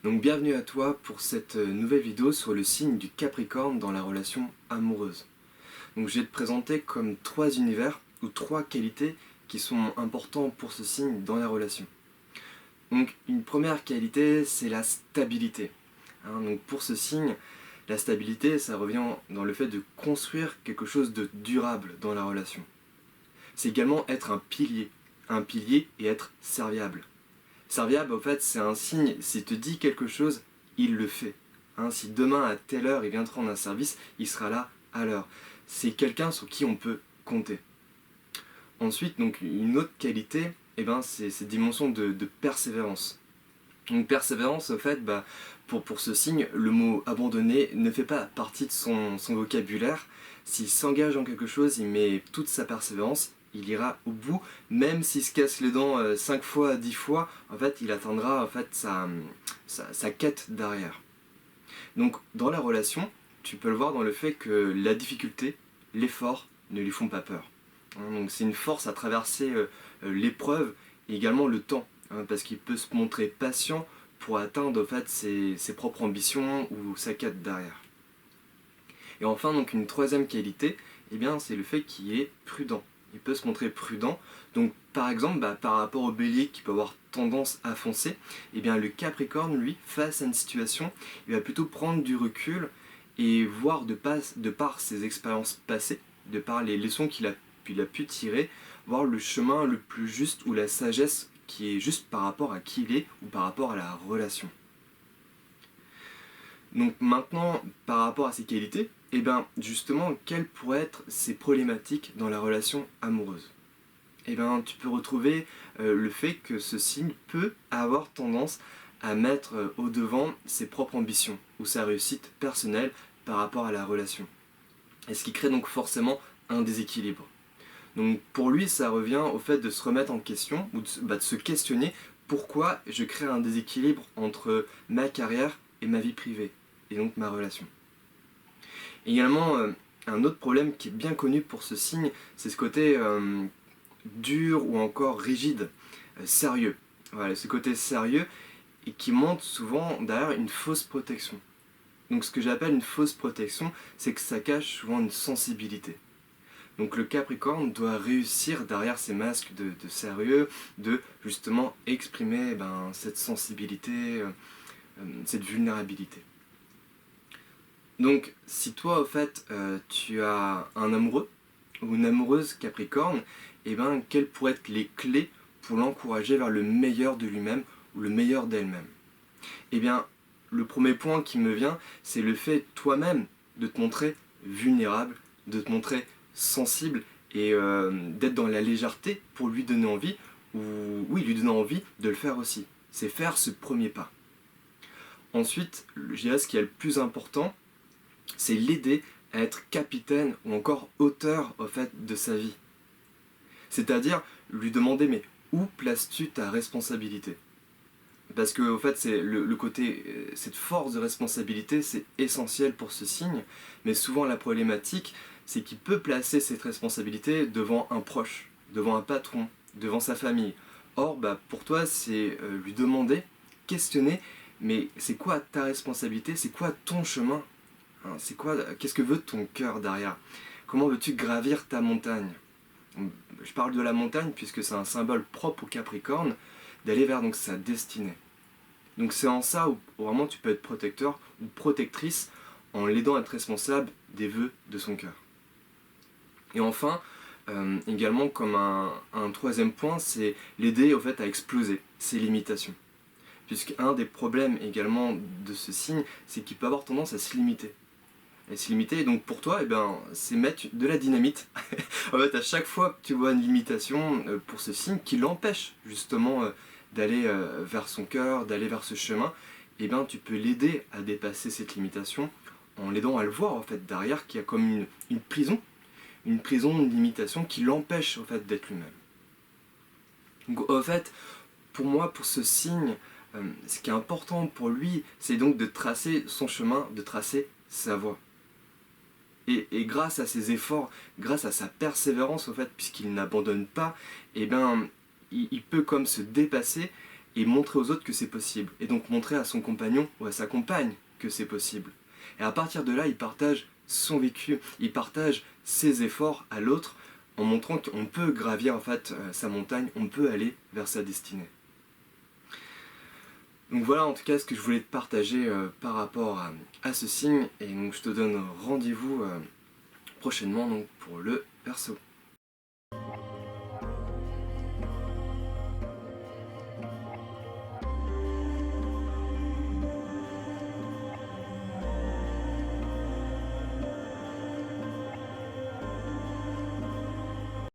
Donc bienvenue à toi pour cette nouvelle vidéo sur le signe du Capricorne dans la relation amoureuse. Donc je vais te présenter comme trois univers ou trois qualités qui sont importants pour ce signe dans la relation. Donc une première qualité, c'est la stabilité. Donc pour ce signe, la stabilité, ça revient dans le fait de construire quelque chose de durable dans la relation. C'est également être un pilier et être serviable. Serviable, en fait, c'est un signe, s'il te dit quelque chose, il le fait. Si demain, à telle heure, il vient te rendre un service, il sera là à l'heure. C'est quelqu'un sur qui on peut compter. Ensuite, donc, une autre qualité, c'est cette dimension de persévérance. Donc, persévérance, en fait, pour ce signe, le mot abandonner ne fait pas partie de son vocabulaire. S'il s'engage dans quelque chose, il met toute sa persévérance, il ira au bout, même s'il se casse les dents 5 fois, 10 fois, en fait, il atteindra en fait, sa quête derrière. Donc, dans la relation, tu peux le voir dans le fait que la difficulté, l'effort, ne lui font pas peur. Donc, c'est une force à traverser l'épreuve et également le temps, parce qu'il peut se montrer patient pour atteindre en fait, ses propres ambitions ou sa quête derrière. Et enfin, donc, une troisième qualité, c'est le fait qu'il est prudent. Il peut se montrer prudent. Donc par exemple, par rapport au bélier qui peut avoir tendance à foncer, le Capricorne, lui, face à une situation, il va plutôt prendre du recul et voir de par ses expériences passées, de par les leçons qu'il a pu tirer, voir le chemin le plus juste ou la sagesse qui est juste par rapport à qui il est ou par rapport à la relation. Donc maintenant, par rapport à ces qualités, justement, quelles pourraient être ces problématiques dans la relation amoureuse ? Tu peux retrouver le fait que ce signe peut avoir tendance à mettre au devant ses propres ambitions ou sa réussite personnelle par rapport à la relation. Et ce qui crée donc forcément un déséquilibre. Donc pour lui, ça revient au fait de se remettre en question ou de se questionner pourquoi je crée un déséquilibre entre ma carrière et ma vie privée, et donc ma relation. Également, un autre problème qui est bien connu pour ce signe, c'est ce côté dur ou encore rigide, sérieux. Voilà, ce côté sérieux et qui montre souvent derrière une fausse protection. Donc ce que j'appelle une fausse protection, c'est que ça cache souvent une sensibilité. Donc le Capricorne doit réussir derrière ces masques de sérieux, de justement exprimer cette sensibilité, cette vulnérabilité. Donc si toi au fait tu as un amoureux ou une amoureuse Capricorne, quelles pourraient être les clés pour l'encourager vers le meilleur de lui-même ou le meilleur d'elle-même ? Le premier point qui me vient, c'est le fait toi-même de te montrer vulnérable, de te montrer sensible et d'être dans la légèreté pour lui donner envie, ou oui, lui donner envie de le faire aussi. C'est faire ce premier pas. Ensuite, je dirais ce qui est le plus important, c'est l'aider à être capitaine ou encore auteur au fait de sa vie. C'est-à-dire lui demander mais où places-tu ta responsabilité ? Parce que au fait c'est le côté, cette force de responsabilité c'est essentiel pour ce signe, mais souvent la problématique c'est qu'il peut placer cette responsabilité devant un proche, devant un patron, devant sa famille. Or pour toi c'est lui demander, questionner, mais c'est quoi ta responsabilité, c'est quoi ton chemin ? C'est quoi, qu'est-ce que veut ton cœur derrière ? Comment veux-tu gravir ta montagne ? Je parle de la montagne puisque c'est un symbole propre au Capricorne, d'aller vers donc sa destinée. Donc c'est en ça où vraiment tu peux être protecteur ou protectrice en l'aidant à être responsable des vœux de son cœur. Et enfin, également comme un troisième point, c'est l'aider au fait à exploser ses limitations. Puisqu'un des problèmes également de ce signe, c'est qu'il peut avoir tendance à se limiter. Et se limiter, donc pour toi, c'est mettre de la dynamite. En fait, à chaque fois que tu vois une limitation pour ce signe qui l'empêche justement d'aller vers son cœur, d'aller vers ce chemin, tu peux l'aider à dépasser cette limitation en l'aidant à le voir en fait derrière qu'il y a comme une prison, une limitation qui l'empêche en fait d'être lui-même. Donc en fait, pour moi, pour ce signe, ce qui est important pour lui, c'est donc de tracer son chemin, de tracer sa voie. Et grâce à ses efforts, grâce à sa persévérance, au fait, puisqu'il n'abandonne pas, il peut comme se dépasser et montrer aux autres que c'est possible. Et donc montrer à son compagnon ou à sa compagne que c'est possible. Et à partir de là, il partage son vécu, il partage ses efforts à l'autre en montrant qu'on peut gravir en fait sa montagne, on peut aller vers sa destinée. Donc voilà en tout cas ce que je voulais te partager par rapport à ce signe, et donc je te donne rendez-vous prochainement donc, pour le Verseau.